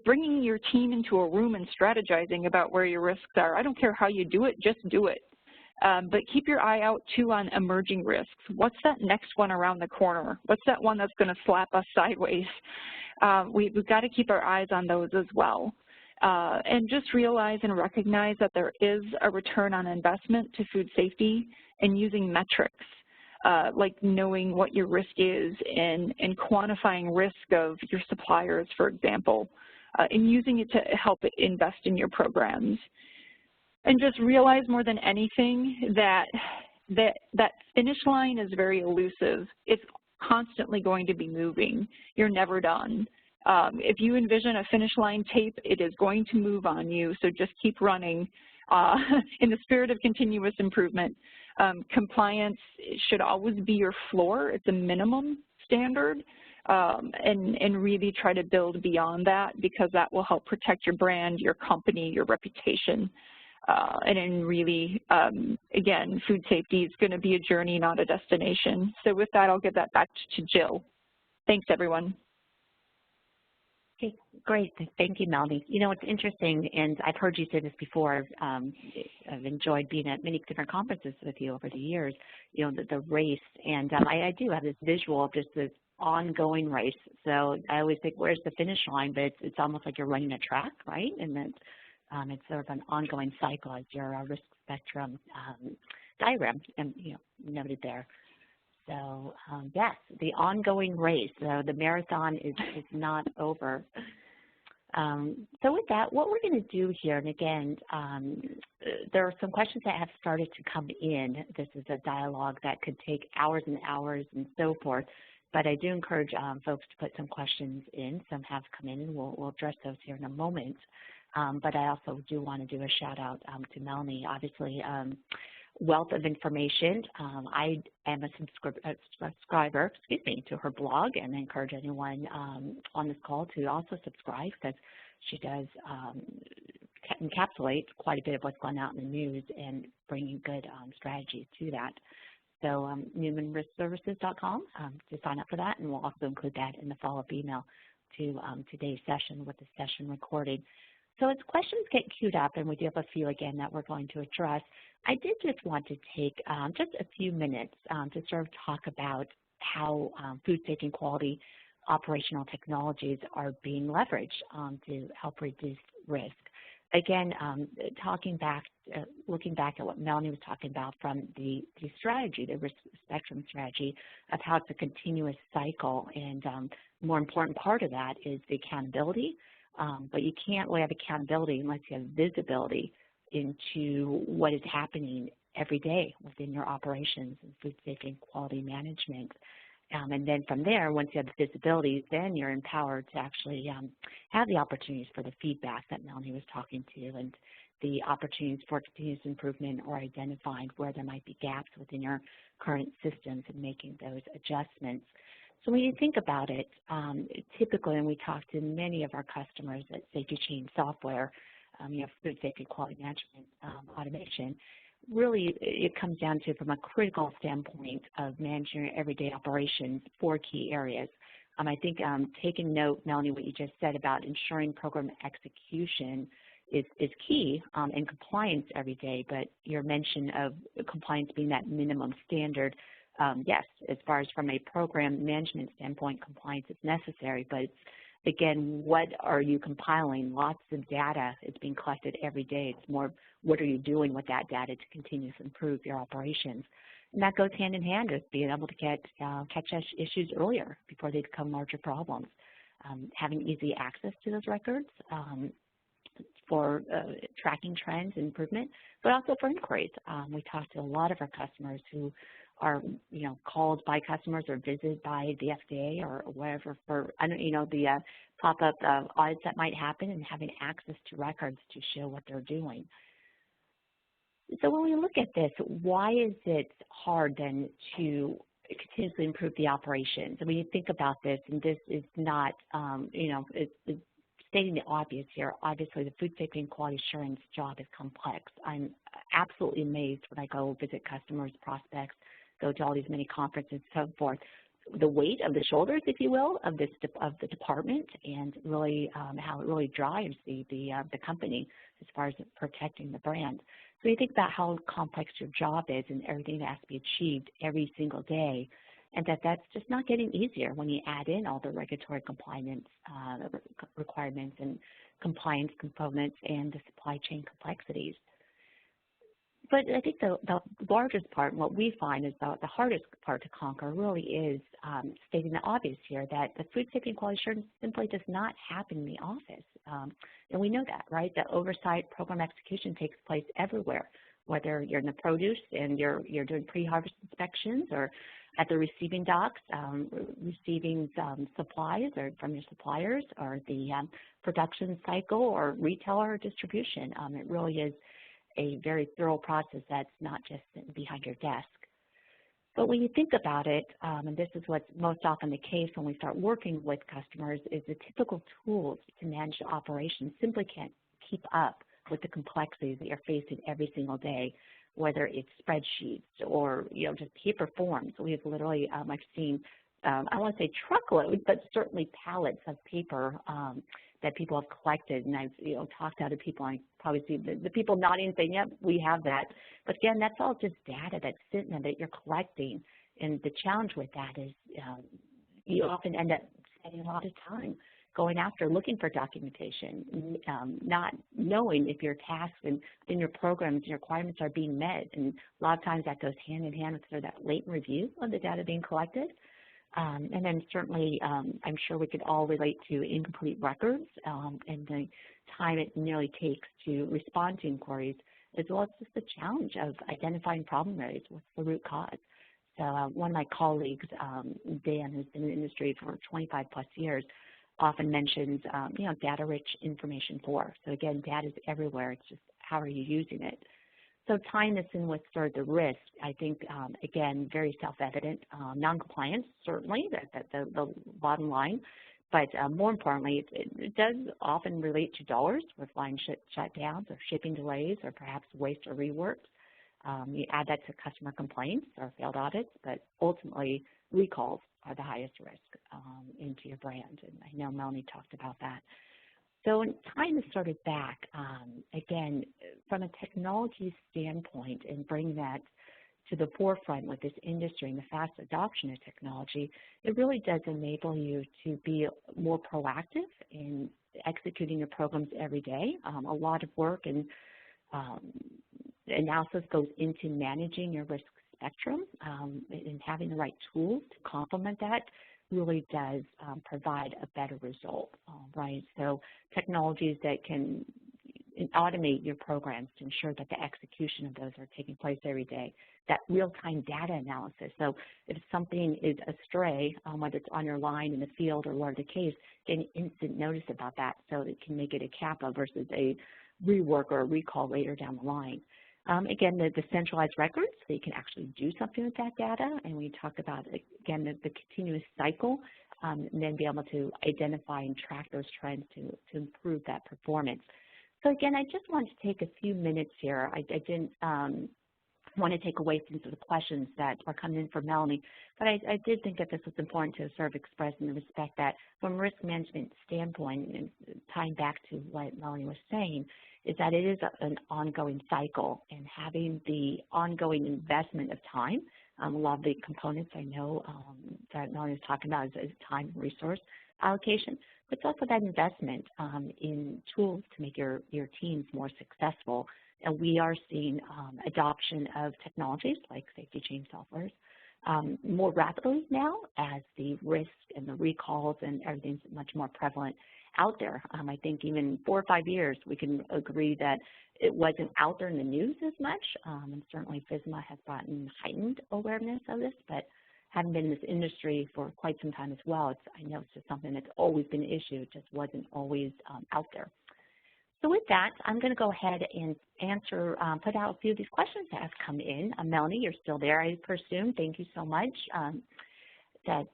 bringing your team into a room and strategizing about where your risks are. I don't care how you do it, just do it. But keep your eye out too on emerging risks. What's that next one around the corner? What's that one that's going to slap us sideways? We've got to keep our eyes on those as well. And just realize and recognize that there is a return on investment to food safety, and using metrics. Like knowing what your risk is and quantifying risk of your suppliers, for example, and using it to help invest in your programs. And just realize more than anything that finish line is very elusive. It's constantly going to be moving. You're never done. If you envision a finish line tape, it is going to move on you, so just keep running in the spirit of continuous improvement. Compliance should always be your floor. It's a minimum standard, and really try to build beyond that, because that will help protect your brand, your company, your reputation. And then really, again, food safety is going to be a journey, not a destination. So with that, I'll give that back to Jill. Thanks, everyone. Okay, great. Thank you, Melanie. You know, it's interesting, and I've heard you say this before. I've enjoyed being at many different conferences with you over the years, you know, the race. And I do have this visual of just this ongoing race. So I always think, where's the finish line? But it's almost like you're running a track, right? And then it's sort of an ongoing cycle as your risk spectrum diagram, and noted there. So yes, the ongoing race. So the marathon is not over. So with that, what we're going to do here, and again, there are some questions that have started to come in. This is a dialogue that could take hours and hours and so forth, but I do encourage folks to put some questions in. Some have come in, and we'll address those here in a moment. But I also do want to do a shout out to Melanie. Obviously, wealth of information. I am a subscriber, to her blog, and I encourage anyone on this call to also subscribe, because she does encapsulate quite a bit of what's going out in the news and bringing good strategies to that. So NeumannRiskServices.com to sign up for that, and we'll also include that in the follow-up email to today's session with the session recording. So as questions get queued up, and we do have a few again that we're going to address, I did just want to take just a few minutes to sort of talk about how food safety and quality operational technologies are being leveraged to help reduce risk. Again, looking back at what Melanie was talking about from the strategy, the risk spectrum strategy, of how it's a continuous cycle, and more important part of that is the accountability. But you can't really have accountability unless you have visibility into what is happening every day within your operations and food safety and quality management. And then from there, once you have the visibility, then you're empowered to actually have the opportunities for the feedback that Melanie was talking to, and the opportunities for continuous improvement, or identifying where there might be gaps within your current systems and making those adjustments. So when you think about it, typically, and we talk to many of our customers at Safety Chain Software, you have food safety quality management automation, really it comes down to, from a critical standpoint of managing your everyday operations, 4 key areas. I think taking note, Melanie, what you just said about ensuring program execution is key, and compliance every day, but your mention of compliance being that minimum standard, yes, as far as from a program management standpoint, compliance is necessary, but again, what are you compiling? Lots of data is being collected every day. It's more, what are you doing with that data to continue to improve your operations? And that goes hand in hand with being able to catch issues earlier before they become larger problems. Having easy access to those records for tracking trends and improvement, but also for inquiries. We talk to a lot of our customers who are, called by customers or visited by the FDA or whatever for, the pop-up audits that might happen, and having access to records to show what they're doing. So when we look at this, why is it hard then to continuously improve the operations? And when you think about this, and this is not, it's stating the obvious here, obviously the food safety and quality assurance job is complex. I'm absolutely amazed when I go visit customers, prospects, go to all these many conferences and so forth. The weight of the shoulders, if you will, of the department, and really how it really drives the company as far as protecting the brand. So you think about how complex your job is and everything that has to be achieved every single day, and that's just not getting easier when you add in all the regulatory compliance requirements and compliance components and the supply chain complexities. But I think the largest part, and what we find is the hardest part to conquer, really is stating the obvious here, that the food safety and quality assurance simply does not happen in the office. And we know that, right? The oversight program execution takes place everywhere, whether you're in the produce and you're doing pre-harvest inspections, or at the receiving docks, receiving supplies or from your suppliers, or the production cycle, or retailer or distribution. It really is a very thorough process that's not just sitting behind your desk. But when you think about it, and this is what's most often the case when we start working with customers, is the typical tools to manage the operations simply can't keep up with the complexities that you're facing every single day, whether it's spreadsheets or just paper forms. We have literally, I've seen, I want to say truckloads, but certainly pallets of paper that people have collected, and I've talked to other people. I probably see the people nodding and saying, yep, we have that. But again, that's all just data that's sitting there that you're collecting, and the challenge with that is you often end up spending a lot of time going after, looking for documentation, not knowing if your tasks and your programs and your requirements are being met. And a lot of times that goes hand in hand with sort of that latent review of the data being collected. And then certainly, I'm sure we could all relate to incomplete records and the time it nearly takes to respond to inquiries, as well as just the challenge of identifying problem areas. What's the root cause? So one of my colleagues, Dan, who's been in the industry for 25 plus years, often mentions, data-rich information poor. So again, data is everywhere. It's just how are you using it? So tying this in with sort of the risk, I think, again, very self-evident. Non-compliance, certainly, that's the bottom line. But more importantly, it does often relate to dollars with line shutdowns or shipping delays or perhaps waste or reworks. You add that to customer complaints or failed audits, but ultimately recalls are the highest risk into your brand. And I know Melanie talked about that. So in tying this sort of back, again, from a technology standpoint, and bring that to the forefront with this industry and the fast adoption of technology, it really does enable you to be more proactive in executing your programs every day. A lot of work and analysis goes into managing your risk spectrum, and having the right tools to complement that really does provide a better result, right? So technologies that can automate your programs to ensure that the execution of those are taking place every day. That real-time data analysis. So if something is astray, whether it's on your line in the field or whatever the case, getting instant notice about that so it can make it a CAPA versus a rework or a recall later down the line. Again, the centralized records, so you can actually do something with that data. And we talked about, again, the continuous cycle, and then be able to identify and track those trends to improve that performance. So again, I just wanted to take a few minutes here. I didn't want to take away from the questions that are coming in from Melanie, but I did think that this was important to sort of express in the respect that from a risk management standpoint, and tying back to what Melanie was saying, is that it is an ongoing cycle, and having the ongoing investment of time, a lot of the components I know that Melanie was talking about is time and resource allocation, but it's also that investment in tools to make your teams more successful. And we are seeing adoption of technologies like safety chain softwares more rapidly now as the risk and the recalls and everything's much more prevalent out there. I think even 4 or 5 years, we can agree that it wasn't out there in the news as much, and certainly FSMA has brought in heightened awareness of this, but having been in this industry for quite some time as well, I know it's just something that's always been an issue, it just wasn't always out there. So with that, I'm going to go ahead and answer, put out a few of these questions that have come in. Melanie, you're still there, I presume. Thank you so much that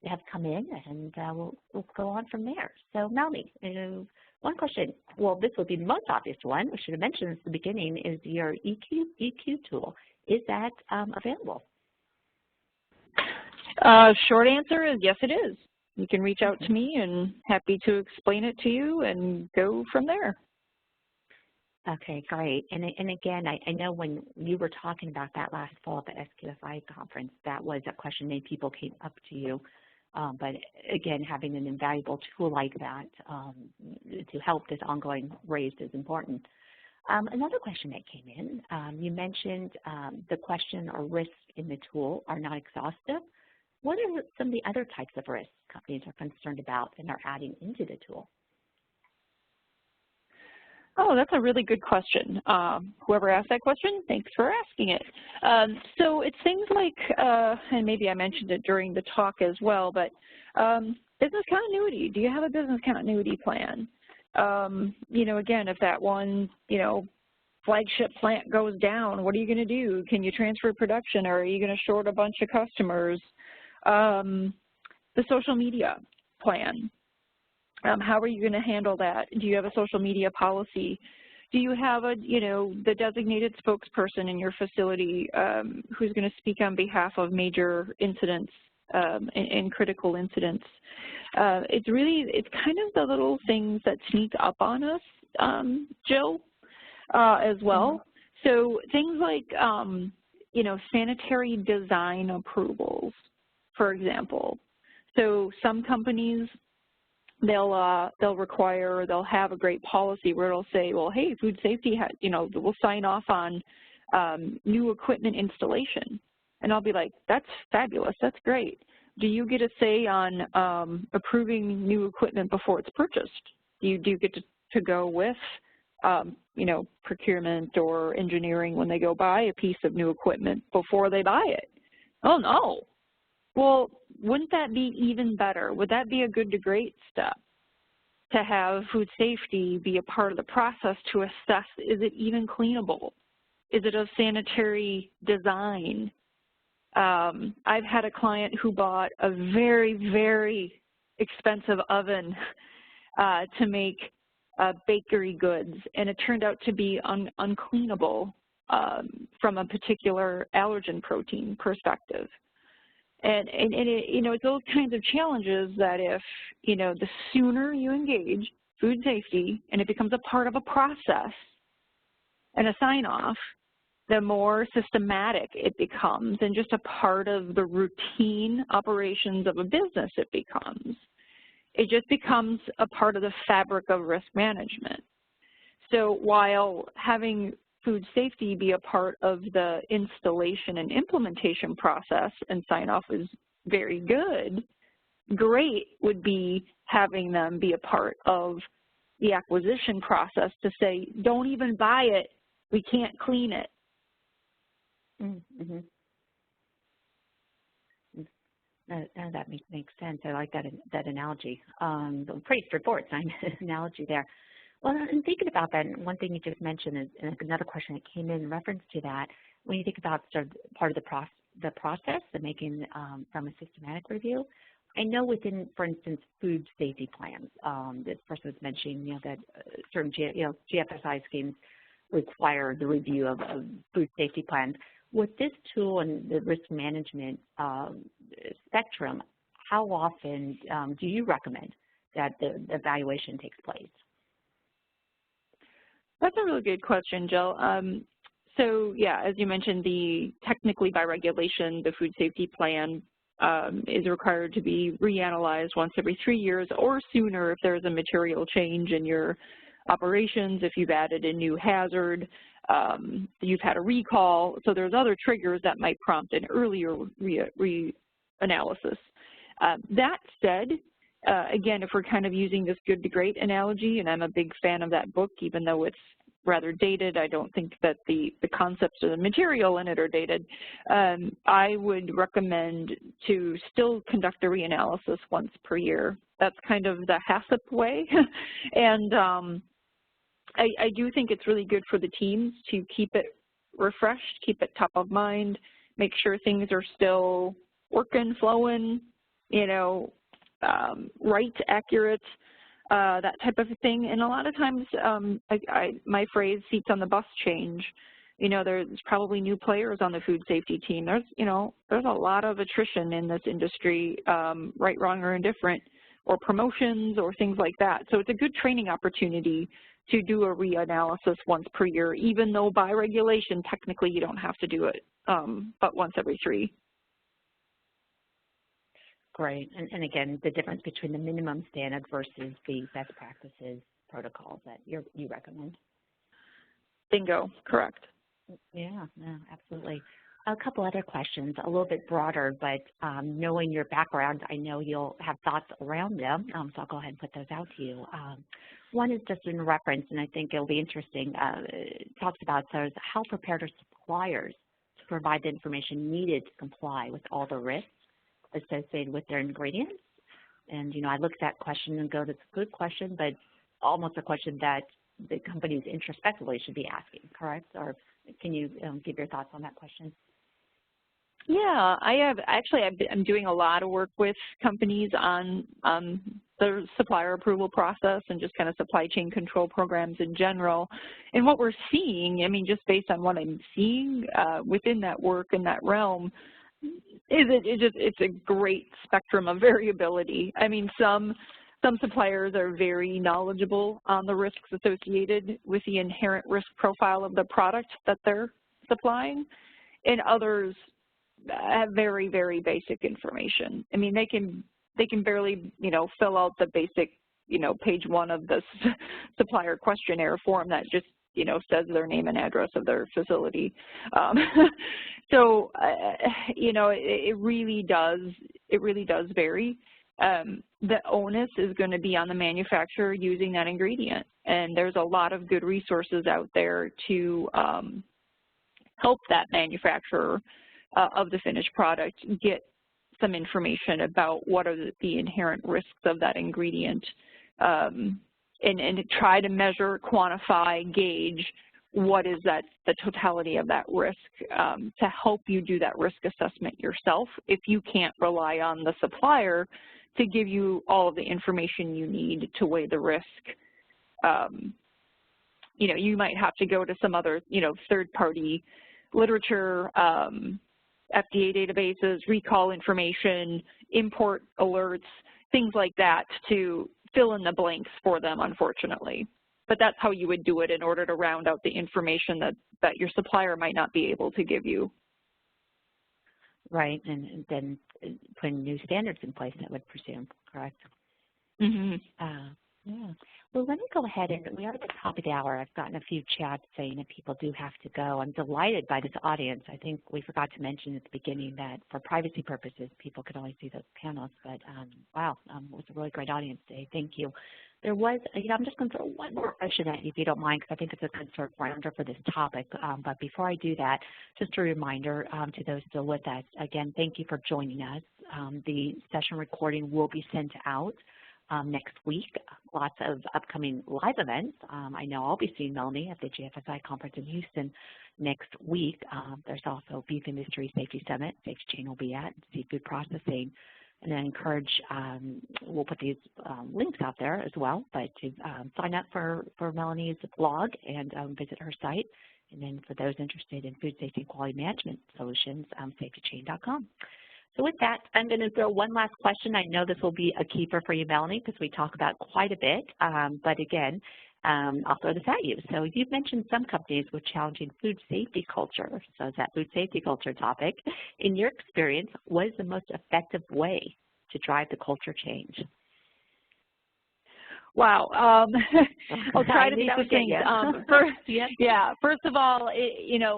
have come in, and we'll go on from there. So Melanie, one question. Well, this would be the most obvious one. I should have mentioned this at the beginning, is your EQ tool. Is that available? Short answer is yes, it is. You can reach out to me and happy to explain it to you and go from there. Okay, great. And again, I know when you were talking about that last fall at the SQFI conference, that was a question many people came up to you. But again, having an invaluable tool like that to help this ongoing raise is important. Another question that came in, you mentioned the question or risks in the tool are not exhaustive. What are some of the other types of risks companies are concerned about and are adding into the tool? Oh, that's a really good question. Whoever asked that question, thanks for asking it. So it's things like, and maybe I mentioned it during the talk as well, but business continuity. Do you have a business continuity plan? You know, again, if that one, you know, flagship plant goes down, what are you going to do? Can you transfer production, or are you going to short a bunch of customers? The social media plan. How are you going to handle that? Do you have a social media policy? Do you have a, you know, the designated spokesperson in your facility who's going to speak on behalf of major incidents and critical incidents? It's kind of the little things that sneak up on us, Jill, as well. So things like, you know, sanitary design approvals, for example. So some companies, they'll require, they'll have a great policy where it'll say, well, hey, food safety, you know, we'll sign off on new equipment installation. And I'll be like, that's fabulous, that's great. Do you get a say on approving new equipment before it's purchased? Do you get to go with, you know, procurement or engineering when they go buy a piece of new equipment before they buy it? Oh, no. Well, wouldn't that be even better? Would that be a good to great step to have food safety be a part of the process to assess, is it even cleanable? Is it of sanitary design? I've had a client who bought a very, very expensive oven to make bakery goods, and it turned out to be uncleanable from a particular allergen protein perspective. And it, you know, it's those kinds of challenges that if, you know, the sooner you engage food safety and it becomes a part of a process and a sign-off, the more systematic it becomes and just a part of the routine operations of a business it becomes. It just becomes a part of the fabric of risk management. So while having food safety be a part of the installation and implementation process and sign-off is very good, great would be having them be a part of the acquisition process to say, don't even buy it, we can't clean it. Mm-hmm. That makes sense. I like that analogy. Pretty straightforward analogy there. Well, and thinking about that, and one thing you just mentioned is, and another question that came in reference to that, when you think about sort of part of the process, the making from a systematic review, I know within, for instance, food safety plans, this person was mentioning, that certain GFSI schemes require the review of food safety plans. With this tool and the risk management spectrum, how often do you recommend that the evaluation takes place? That's a really good question, Jill. So yeah, as you mentioned, technically by regulation, the food safety plan is required to be reanalyzed once every 3 years or sooner if there's a material change in your operations, if you've added a new hazard, you've had a recall. So there's other triggers that might prompt an earlier reanalysis. That said, again, if we're kind of using this good to great analogy, and I'm a big fan of that book, even though it's rather dated, I don't think that the concepts or the material in it are dated, I would recommend to still conduct a reanalysis once per year. That's kind of the HACCP way. And I do think it's really good for the teams to keep it refreshed, keep it top of mind, make sure things are still working, flowing, right, accurate, that type of thing. And a lot of times, my phrase, seats on the bus change. There's probably new players on the food safety team. There's a lot of attrition in this industry, right, wrong, or indifferent, or promotions or things like that. So it's a good training opportunity to do a reanalysis once per year, even though by regulation, technically you don't have to do it, but once every 3. Great. And again, the difference between the minimum standard versus the best practices protocols that you recommend. Bingo, correct. Yeah, no, absolutely. A couple other questions, a little bit broader, but knowing your background, I know you'll have thoughts around them, so I'll go ahead and put those out to you. One is just in reference, and I think it'll be interesting. It talks about how prepared are suppliers to provide the information needed to comply with all the risks associated with their ingredients. And, I looked at that question and go, that's a good question, but almost a question that the companies introspectively should be asking, correct? Or can you give your thoughts on that question? Yeah, I'm doing a lot of work with companies on the supplier approval process and just kind of supply chain control programs in general. And what we're seeing, just based on what I'm seeing within that work in that realm, it's a great spectrum of variability. Some suppliers are very knowledgeable on the risks associated with the inherent risk profile of the product that they're supplying, and others have very, very basic information. They can barely, fill out the basic, page 1 of the supplier questionnaire form that just, says their name and address of their facility. So, it really does vary. The onus is going to be on the manufacturer using that ingredient, and there's a lot of good resources out there to help that manufacturer of the finished product get some information about what are the inherent risks of that ingredient, and try to measure, quantify, gauge what is the totality of that risk to help you do that risk assessment yourself if you can't rely on the supplier to give you all of the information you need to weigh the risk. You might have to go to some other, third-party literature, FDA databases, recall information, import alerts, things like that to fill in the blanks for them, unfortunately. But that's how you would do it in order to round out the information that your supplier might not be able to give you. Right, and then putting new standards in place, I would presume, correct? Mm-hmm. Yeah. Well, let me go ahead, and we are at the top of the hour. I've gotten a few chats saying that people do have to go. I'm delighted by this audience. I think we forgot to mention at the beginning that for privacy purposes, people could only see those panels, but wow, it was a really great audience today. Thank you. There was, I'm just going to throw one more question at you, if you don't mind, because I think it's a good sort of rounder for this topic. But before I do that, just a reminder to those still with us, again, thank you for joining us. The session recording will be sent out next week. Lots of upcoming live events. I know I'll be seeing Melanie at the GFSI conference in Houston next week. There's also Beef Industry Safety Summit. Safety Chain will be at seafood processing. And I encourage, we'll put these links out there as well, but to sign up for Melanie's blog and visit her site. And then for those interested in food safety and quality management solutions, safetychain.com. So with that, I'm going to throw one last question. I know this will be a keeper for you, Melanie, because we talk about quite a bit. But again, I'll throw this at you. So you've mentioned some companies with challenging food safety culture. So is that food safety culture topic? In your experience, what is the most effective way to drive the culture change? Wow. I'll try to be succinct. First of all,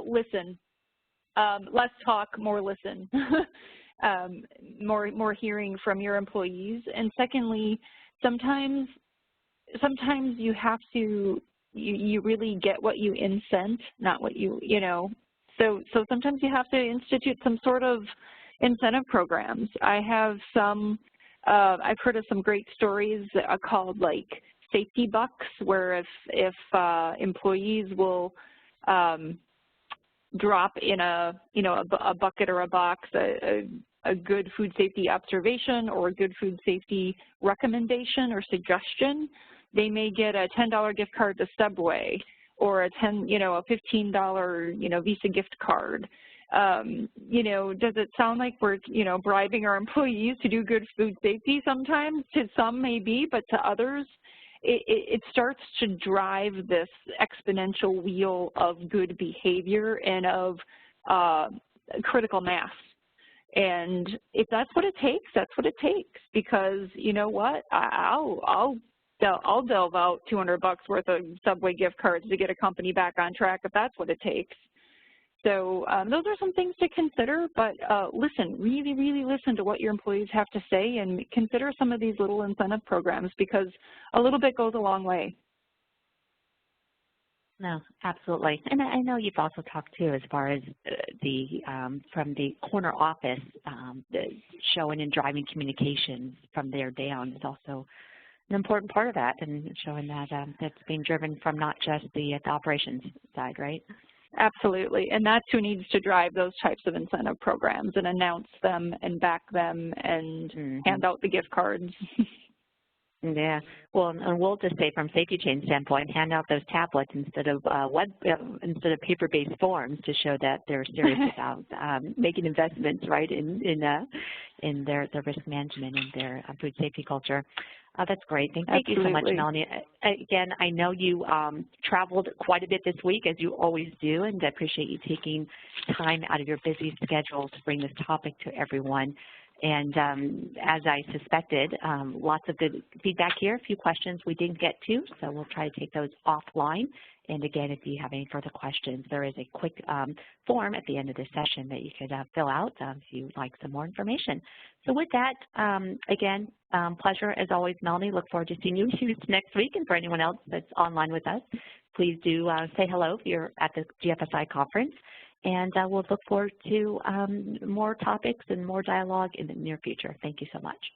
listen. Less talk, more listen. More hearing from your employees. And secondly, sometimes you have to, you really get what you incent, not what you So sometimes you have to institute some sort of incentive programs. I have some, I've heard of some great stories called like safety bucks, where if employees will drop in a bucket or a box a good food safety observation or a good food safety recommendation or suggestion, they may get a $10 gift card to Subway or a $15 Visa gift card. Does it sound like we're bribing our employees to do good food safety sometimes? To some maybe, but to others it starts to drive this exponential wheel of good behavior and of critical mass. And if that's what it takes, that's what it takes. Because you know what, I'll delve out $200 worth of Subway gift cards to get a company back on track if that's what it takes. So those are some things to consider, but listen, really, really listen to what your employees have to say and consider some of these little incentive programs, because a little bit goes a long way. No, absolutely. And I know you've also talked too as far as from the corner office, the showing and driving communications from there down is also an important part of that, and showing that that's being driven from not just the operations side, right? Absolutely, and that's who needs to drive those types of incentive programs and announce them and back them and hand out the gift cards. Yeah, well, and we'll just say from Safety Chain standpoint, hand out those tablets instead of paper-based forms to show that they're serious about making investments, right, in their risk management and their food safety culture. That's great. Thank you so much, Melanie. Again, I know you traveled quite a bit this week, as you always do, and I appreciate you taking time out of your busy schedule to bring this topic to everyone. And as I suspected, lots of good feedback here, a few questions we didn't get to, so we'll try to take those offline. And again, if you have any further questions, there is a quick form at the end of this session that you could fill out if you'd like some more information. So with that, again, pleasure as always, Melanie. Look forward to seeing you next week. And for anyone else that's online with us, please do say hello if you're at the GFSI conference. And we'll look forward to more topics and more dialogue in the near future. Thank you so much.